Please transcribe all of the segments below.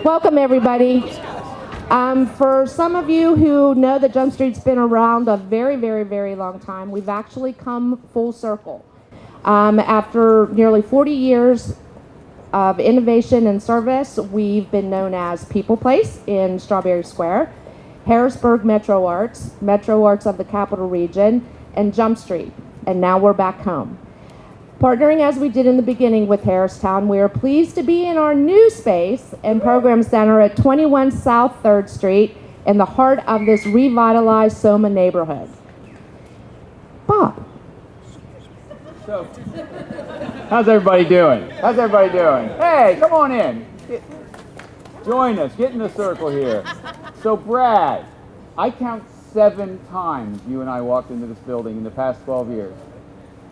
Welcome, everybody. For some of you who know that Jump Street's been around a very, very, very long time, we've actually come full circle. After nearly 40 years of innovation and service, we've been known as People Place in Strawberry Square, Harrisburg Metro Arts of the Capital Region, and Jump Street. And now we're back home. Partnering as we did in the beginning with Harristown, we are pleased to be in our new space and program center at 21 South 3rd Street in the heart of this revitalized Soma neighborhood. Bob. So, how's everybody doing? Hey, come on in. Join us. Get in the circle here. So, Brad, I count 7 times you and I walked into this building in the past 12 years.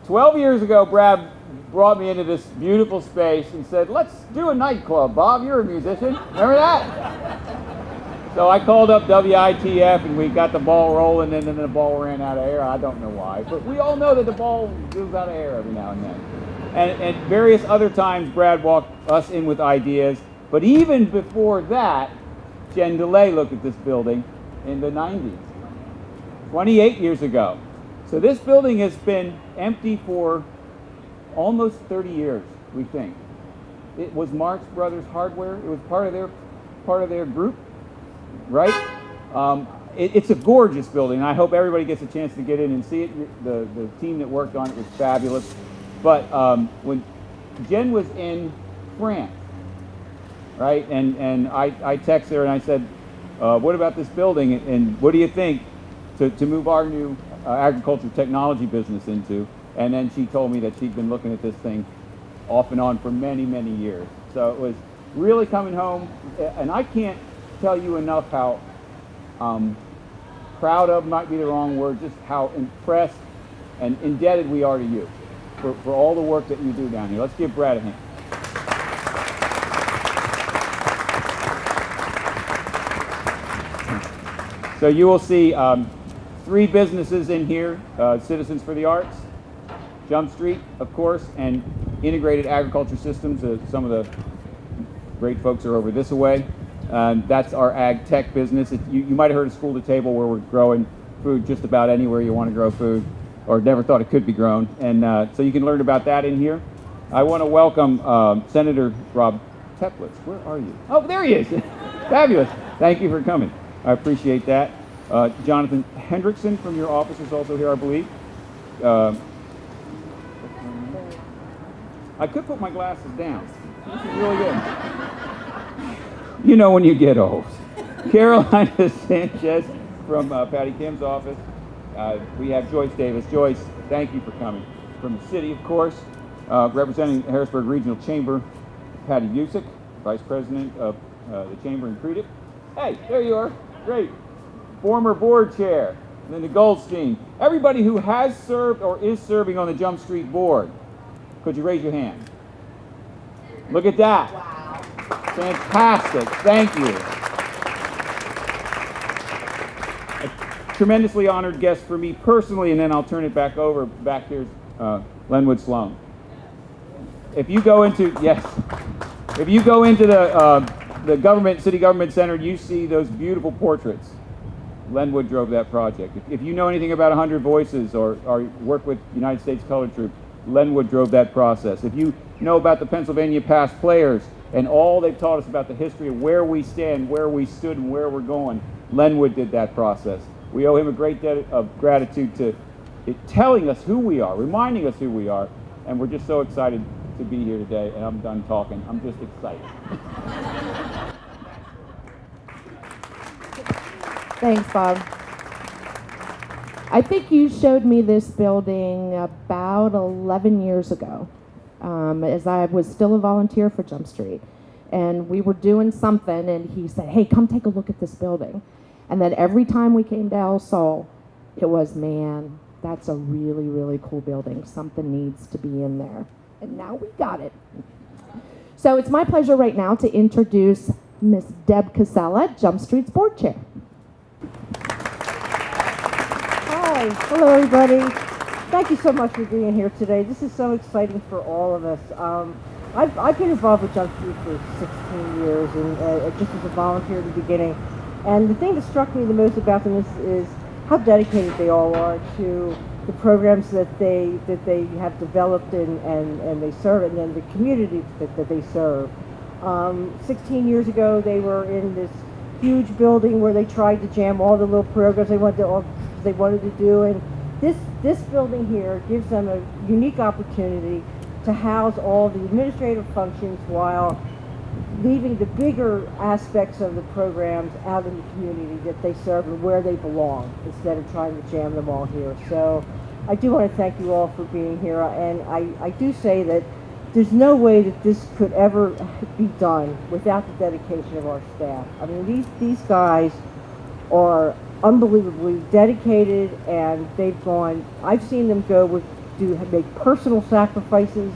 12 years ago, Brad brought me into this beautiful space and said, let's do a nightclub, Bob. You're a musician. Remember that? So I called up WITF and we got the ball rolling, and then the ball ran out of air. I don't know why, but we all know that the ball moves out of air every now and then. And various other times, Brad walked us in with ideas. But even before that, Jen DeLay looked at this building in the 90s, 28 years ago. So this building has been empty for almost 30 years, we think. It was Marx Brothers Hardware. It was part of their group, right? It's a gorgeous building. I hope everybody gets a chance to get in and see it. The team that worked on it was fabulous. But when Jen was in France, right, and I texted her and I said, what about this building, and what do you think to move our new agriculture technology business into? And then she told me that she'd been looking at this thing off and on for many, many years. So it was really coming home, and I can't tell you enough how proud of might be the wrong word, just how impressed and indebted we are to you for all the work that you do down here. Let's give Brad a hand. So you will see 3 businesses in here, Citizens for the Arts, Jump Street, of course, and Integrated Agriculture Systems. Some of the great folks are over this way. That's our ag tech business. You might have heard of School to Table, where we're growing food just about anywhere you want to grow food, or never thought it could be grown. And so you can learn about that in here. I want to welcome Senator Rob Teplitz. Where are you? Oh, there he is. Fabulous. Thank you for coming. I appreciate that. Jonathan Hendrickson from your office is also here, I believe. I could put my glasses down. This is really good. You know when you get old. Carolina Sanchez from Patty Kim's office. We have Joyce Davis. Joyce, thank you for coming. From the city, of course. Representing the Harrisburg Regional Chamber, Patty Busick, Vice President of the Chamber in Creedic. Hey, there you are. Great. Former board chair, Linda Goldstein. Everybody who has served or is serving on the Jump Street board, could you raise your hand? Look at that. Wow. Fantastic. Thank you. A tremendously honored guest for me personally, and then I'll turn it back over. Back here's Lenwood Sloan. If you go into the city government center, you see those beautiful portraits. Lenwood drove that project. If you know anything about 100 Voices or work with United States Colored Troop, Lenwood drove that process. If you know about the Pennsylvania Past Players and all they've taught us about the history of where we stand, where we stood, and where we're going, Lenwood did that process. We owe him a great debt of gratitude to telling us who we are, reminding us who we are, and we're just so excited to be here today, and I'm done talking. I'm just excited. Thanks, Bob. I think you showed me this building about 11 years ago, as I was still a volunteer for Jump Street. And we were doing something, and he said, hey, come take a look at this building. And then every time we came to El Sol, it was, man, that's a really, really cool building. Something needs to be in there. And now we got it. So it's my pleasure right now to introduce Miss Deb Casella, Jump Street's board chair. Hi, hello everybody. Thank you so much for being here today. This is so exciting for all of us. I've been involved with Jump Street for 16 years, and just as a volunteer at the beginning. And the thing that struck me the most about them is how dedicated they all are to the programs that they have developed and they serve, and then the communities that they serve. 16 years ago, they were in this huge building where they tried to jam all the little programs they wanted to do, and this building here gives them a unique opportunity to house all the administrative functions while leaving the bigger aspects of the programs out in the community that they serve and where they belong, instead of trying to jam them all here. So I do want to thank you all for being here, and I do say that there's no way that this could ever be done without the dedication of our staff. I mean, these guys are unbelievably dedicated, and I've seen them make personal sacrifices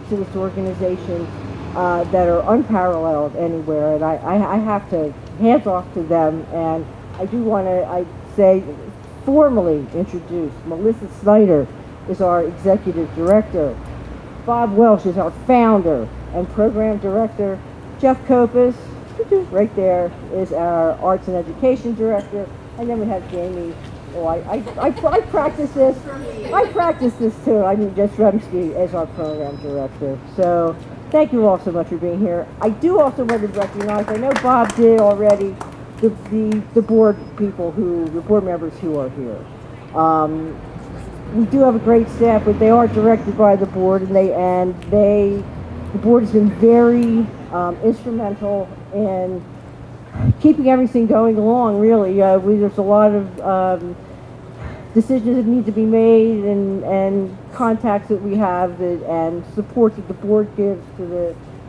to this organization that are unparalleled anywhere, and I have to hands off to them. And I do want to formally introduce Melissa Snyder is our executive director. Bob Welsh is our founder and program director. Jeff Kopis, right there, is our arts and education director. And then we have Jamie. Oh, I practice this. I practice this too. I mean, Jess Remsky as our program director. So thank you all so much for being here. I do also want to recognize, I know Bob did already, the board members who are here. We do have a great staff, but they are directed by the board, and the board has been very instrumental in keeping everything going along. Really, there's a lot of decisions that need to be made, and contacts that we have, and support that the board gives to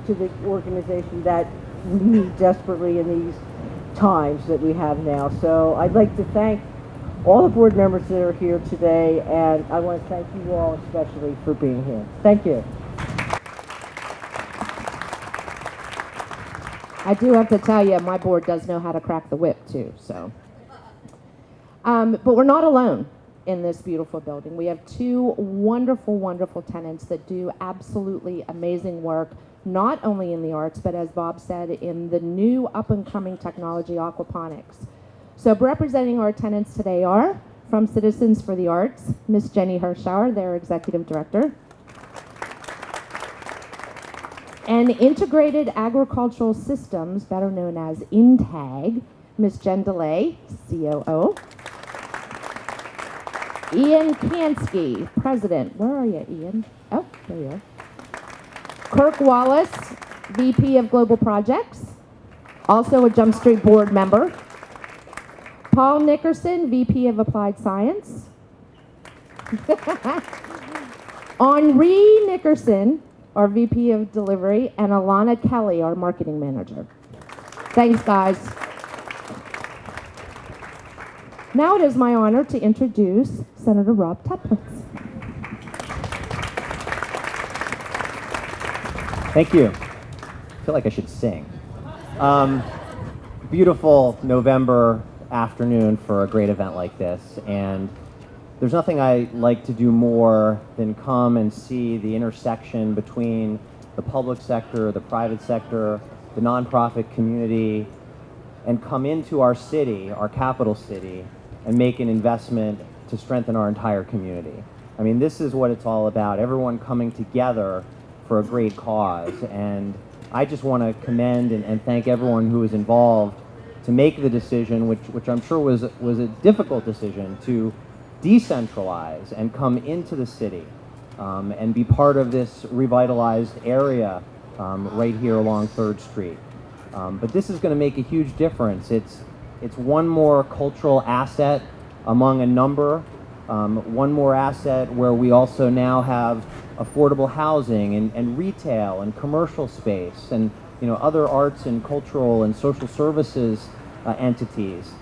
the organization that we need desperately in these times that we have now. So I'd like to thank all the board members that are here today, and I want to thank you all especially for being here. Thank you. I do have to tell you, my board does know how to crack the whip too. So, but we're not alone in this beautiful building. We have two wonderful, wonderful tenants that do absolutely amazing work, not only in the arts, but as Bob said, in the new up-and-coming technology, aquaponics. So representing our tenants today are, from Citizens for the Arts, Miss Jenny Hirschauer, their executive director. And Integrated Agricultural Systems, better known as INTAG, Miss Jen DeLay, COO. Ian Kansky, president. Where are you, Ian? Oh, there you are. Kirk Wallace, VP of Global Projects, also a Jump Street board member. Paul Nickerson, VP of Applied Science. Henri Nickerson, our VP of Delivery, and Alana Kelly, our Marketing Manager. Thanks, guys. Now it is my honor to introduce Senator Rob Teplitz. Thank you. I feel like I should sing. Beautiful November afternoon for a great event like this, and there's nothing I like to do more than come and see the intersection between the public sector, the private sector, the nonprofit community, and come into our city, our capital city, and make an investment to strengthen our entire community. I mean, this is what it's all about, everyone coming together for a great cause, and I just want to commend and thank everyone who was involved to make the decision, which I'm sure was a difficult decision, to decentralize and come into the city and be part of this revitalized area right here along 3rd Street. But this is going to make a huge difference. It's one more cultural asset among a number, one more asset where we also now have affordable housing and retail and commercial space and other arts and cultural and social services entities.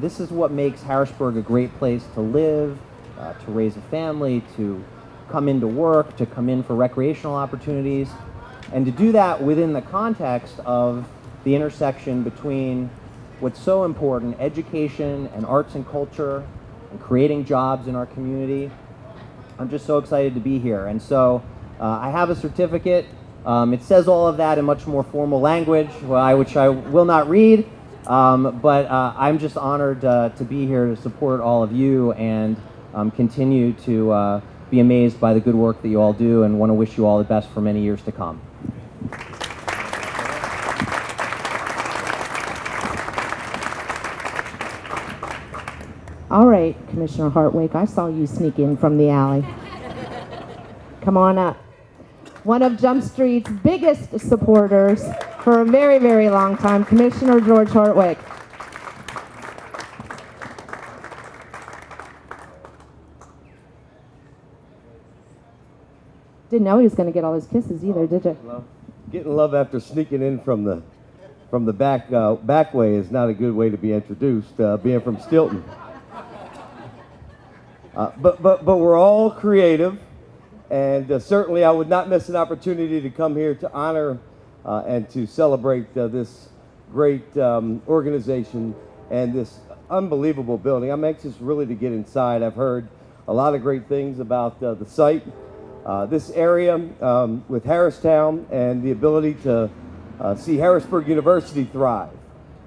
This is what makes Harrisburg a great place to live, to raise a family, to come into work, to come in for recreational opportunities, and to do that within the context of the intersection between what's so important, education and arts and culture, and creating jobs in our community. I'm just so excited to be here. And so I have a certificate It says all of that in much more formal language, which I will not read, but I'm just honored to be here to support all of you and continue to be amazed by the good work that you all do, and want to wish you all the best for many years to come. All right, Commissioner Hartwig, I saw you sneak in from the alley. Come on up. One of Jump Street's biggest supporters for a very, very long time, Commissioner George Hartwig. Didn't know he was going to get all his kisses either, did you? Well, getting love after sneaking in from the back way is not a good way to be introduced. Being from Stilton, but we're all creative, and certainly I would not miss an opportunity to come here to honor and to celebrate this great organization and this unbelievable building. I'm anxious really to get inside. I've heard a lot of great things about the site. This area with Harristown and the ability to see Harrisburg University thrive,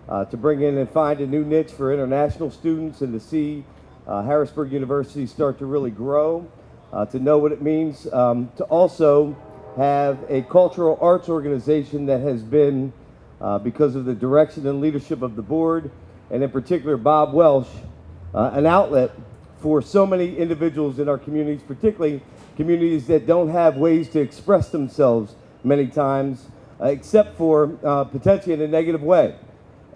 to bring in and find a new niche for international students, and to see Harrisburg University start to really grow, to know what it means to also have a cultural arts organization that has been, because of the direction and leadership of the board, and in particular Bob Welsh, an outlet for so many individuals in our communities, particularly communities that don't have ways to express themselves many times, except for potentially in a negative way.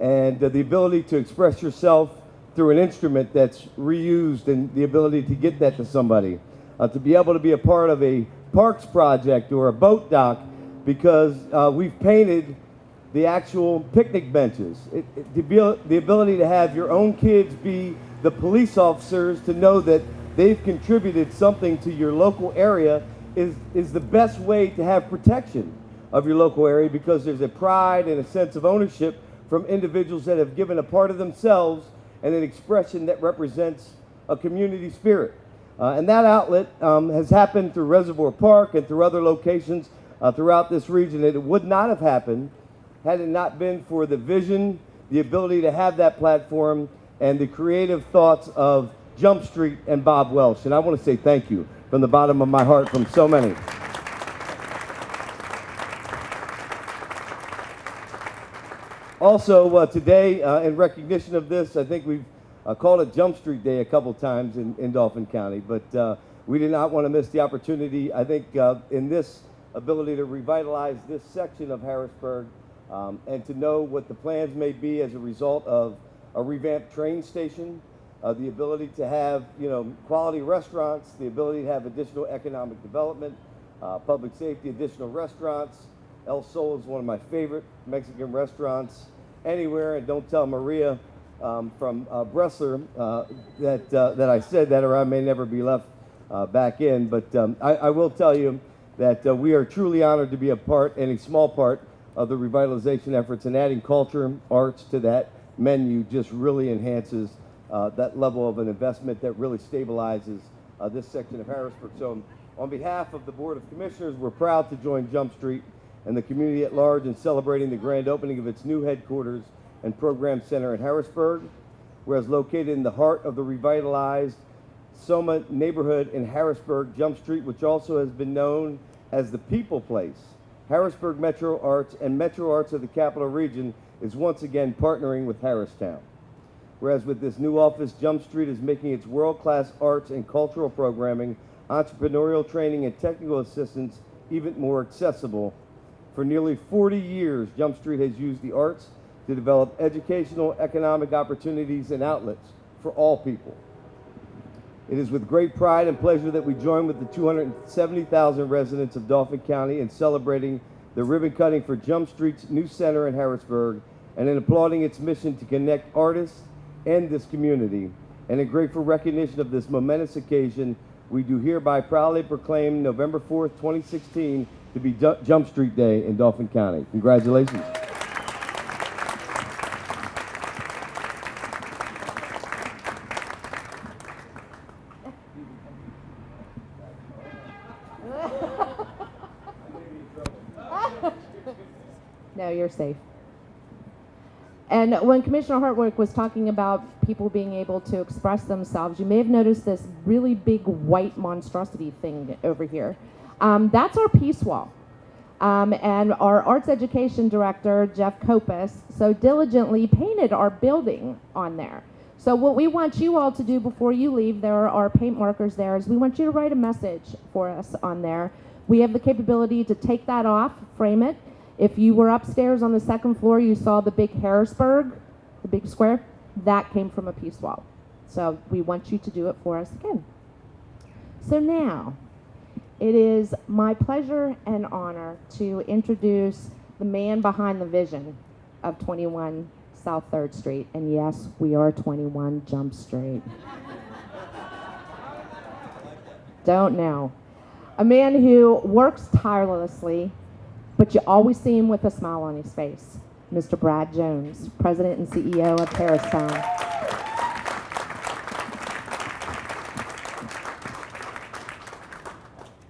And the ability to express yourself through an instrument that's reused, and the ability to get that to somebody. To be able to be a part of a parks project or a boat dock, because we've painted the actual picnic benches. The ability to have your own kids be the police officers, to know that they've contributed something to your local area, is the best way to have protection of your local area, because there's a pride and a sense of ownership from individuals that have given a part of themselves and an expression that represents a community spirit. And that outlet has happened through Reservoir Park and through other locations throughout this region. And it would not have happened had it not been for the vision, the ability to have that platform, and the creative thoughts of Jump Street and Bob Welsh. And I want to say thank you from the bottom of my heart from so many. Also, today, in recognition of this, I think we've called it Jump Street Day a couple times in Dauphin County, but we did not want to miss the opportunity, I think, in this ability to revitalize this section of Harrisburg, and to know what the plans may be as a result of a revamped train station, the ability to have, quality restaurants, the ability to have additional economic development, public safety, additional restaurants. El Sol is one of my favorite Mexican restaurants anywhere, and don't tell Maria from Bressler that I said that, or I may never be left back in. But I will tell you that we are truly honored to be a part, and a small part, of the revitalization efforts, and adding culture, arts to that menu just really enhances that level of an investment that really stabilizes this section of Harrisburg. So on behalf of the Board of Commissioners, we're proud to join Jump Street and the community at large in celebrating the grand opening of its new headquarters and program center in Harrisburg, whereas located in the heart of the revitalized Soma neighborhood in Harrisburg, Jump Street, which also has been known as the People Place, Harrisburg Metro Arts and Metro Arts of the Capital Region is once again partnering with Harristown. Whereas with this new office, Jump Street is making its world-class arts and cultural programming, entrepreneurial training, and technical assistance even more accessible. For nearly 40 years, Jump Street has used the arts to develop educational, economic opportunities and outlets for all people. It is with great pride and pleasure that we join with the 270,000 residents of Dauphin County in celebrating the ribbon cutting for Jump Street's new center in Harrisburg, and in applauding its mission to connect artists and this community. And in grateful recognition of this momentous occasion, we do hereby proudly proclaim November 4th, 2016 to be Jump Street Day in Dauphin County. Congratulations. way you're safe. And when Commissioner Hartwick was talking about people being able to express themselves, you may have noticed this really big white monstrosity thing over here. That's our peace wall. And our arts education director, Jeff Kopis, so diligently painted our building on there. So what we want you all to do before you leave, there are paint markers there, is we want you to write a message for us on there. We have the capability to take that off, frame it. If you were upstairs on the second floor, you saw the big Harrisburg, the big square, that came from a peace wall. So we want you to do it for us again. So now, it is my pleasure and honor to introduce the man behind the vision of 21 South 3rd Street. And yes, we are 21 Jump Street. Don't know. A man who works tirelessly, but you always see him with a smile on his face. Mr. Brad Jones, President and CEO of Harrisburg.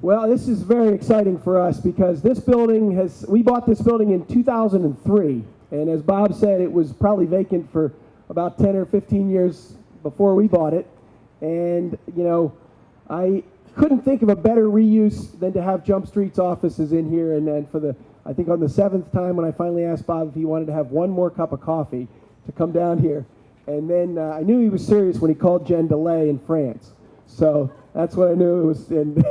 Well, this is very exciting for us because this building we bought this building in 2003. And as Bob said, it was probably vacant for about 10 or 15 years before we bought it. And, you know, I couldn't think of a better reuse than to have Jump Street's offices in here. And then I think on the 7th time when I finally asked Bob if he wanted to have one more cup of coffee to come down here. And then I knew he was serious when he called Jen DeLay in France. So that's what I knew it was. And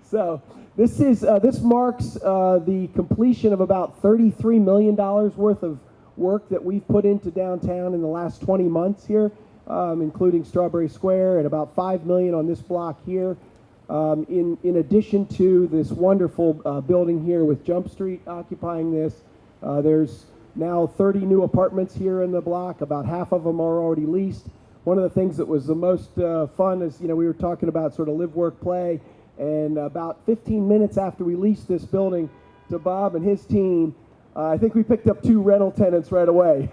so this marks the completion of about $33 million worth of work that we've put into downtown in the last 20 months here, including Strawberry Square, and about $5 million on this block here. In addition to this wonderful building here with Jump Street occupying this, there's now 30 new apartments here in the block. About half of them are already leased. One of the things that was the most fun is, we were talking about sort of live, work, play, and about 15 minutes after we leased this building to Bob and his team, I think we picked up 2 rental tenants right away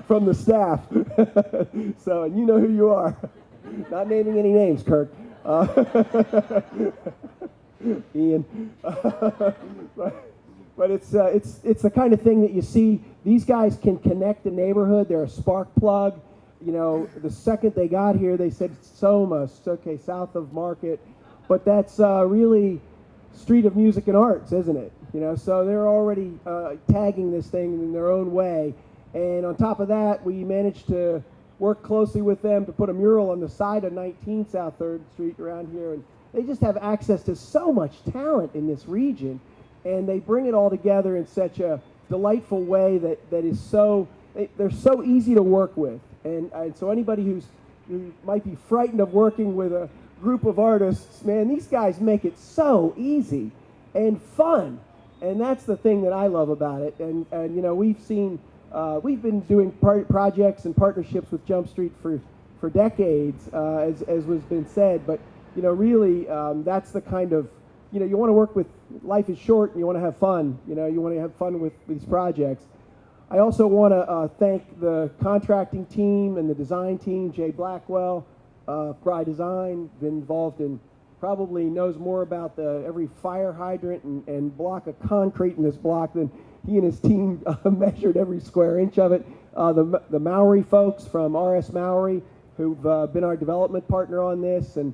from the staff. So, and you know who you are. Not naming any names, Kirk. Ian. But it's the kind of thing that you see. These guys can connect the neighborhood. They're a spark plug. The second they got here, they said Soma, okay, south of Market. But that's really Street of Music and Arts, isn't it? So they're already tagging this thing in their own way. And on top of that, we managed to work closely with them to put a mural on the side of 19 South 3rd Street around here. And they just have access to so much talent in this region. And they bring it all together in such a delightful way that is they're so easy to work with. And so anybody who might be frightened of working with a group of artists, man, these guys make it so easy and fun. And that's the thing that I love about it. And we've been doing projects and partnerships with Jump Street for decades, as was been said. But really, that's the kind of you want to work with. Life is short, and you want to have fun. You want to have fun with these projects. I also want to thank the contracting team and the design team. Jay Blackwell, Fry Design, been involved in, probably knows more about every fire hydrant and block of concrete in this block than he and his team measured every square inch of it. The Mowry folks from RS Mowry, who've been our development partner on this, and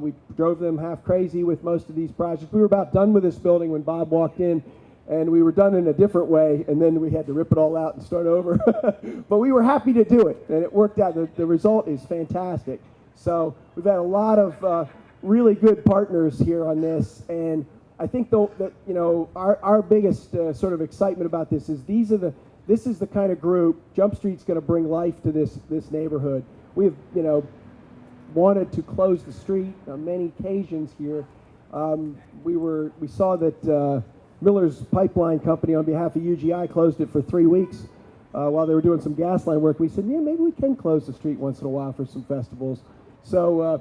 we drove them half crazy with most of these projects. We were about done with this building when Bob walked in, and we were done in a different way, and then we had to rip it all out and start over. But we were happy to do it, and it worked out. The result is fantastic. So we've had a lot of really good partners here on this, and I think that our biggest sort of excitement about this is this is the kind of group. Jump Street's going to bring life to this neighborhood. We've wanted to close the street on many occasions here. We saw that Miller's Pipeline Company, on behalf of UGI, closed it for 3 weeks while they were doing some gas line work. We said, yeah, maybe we can close the street once in a while for some festivals. So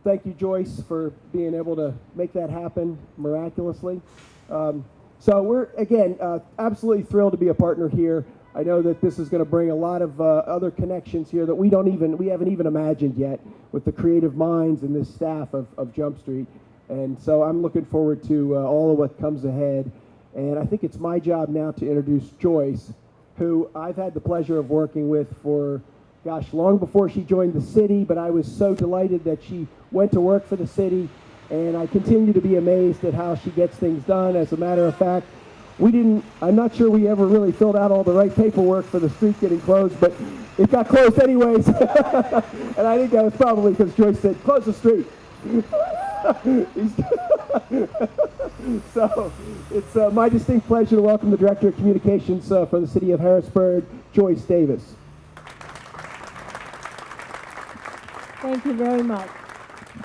thank you, Joyce, for being able to make that happen miraculously. So we're, again, absolutely thrilled to be a partner here. I know that this is going to bring a lot of other connections here that we haven't even imagined yet with the creative minds and this staff of Jump Street. And so I'm looking forward to all of what comes ahead. And I think it's my job now to introduce Joyce, who I've had the pleasure of working with for, gosh, long before she joined the city, but I was so delighted that she went to work for the city, and I continue to be amazed at how she gets things done. As a matter of fact, I'm not sure we ever really filled out all the right paperwork for the street getting closed, but it got closed anyways. And I think that was probably because Joyce said, close the street. So it's my distinct pleasure to welcome the Director of Communications for the City of Harrisburg, Joyce Davis. Thank you very much.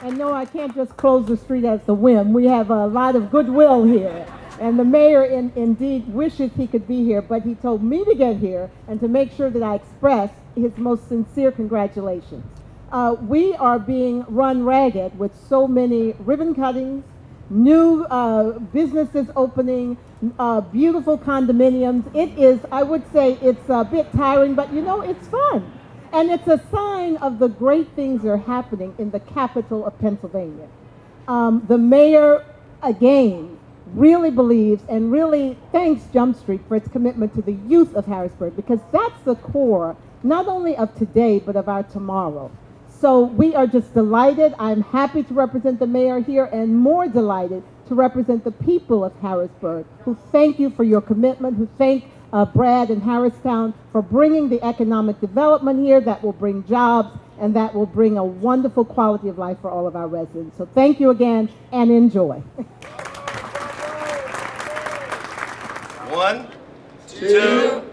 And no, I can't just close the street as the whim. We have a lot of goodwill here. And the mayor indeed wishes he could be here, but he told me to get here and to make sure that I express his most sincere congratulations. We are being run ragged with so many ribbon cuttings, new businesses opening, beautiful condominiums. It is, I would say, it's a bit tiring, but you know, it's fun. And it's a sign of the great things that are happening in the capital of Pennsylvania. The mayor, again, really believes and really thanks Jump Street for its commitment to the youth of Harrisburg, because that's the core, not only of today, but of our tomorrow. So we are just delighted. I'm happy to represent the mayor here, and more delighted to represent the people of Harrisburg, who thank you for your commitment, who thank Brad and Harristown for bringing the economic development here that will bring jobs and that will bring a wonderful quality of life for all of our residents. So thank you again, and enjoy. 1, 2,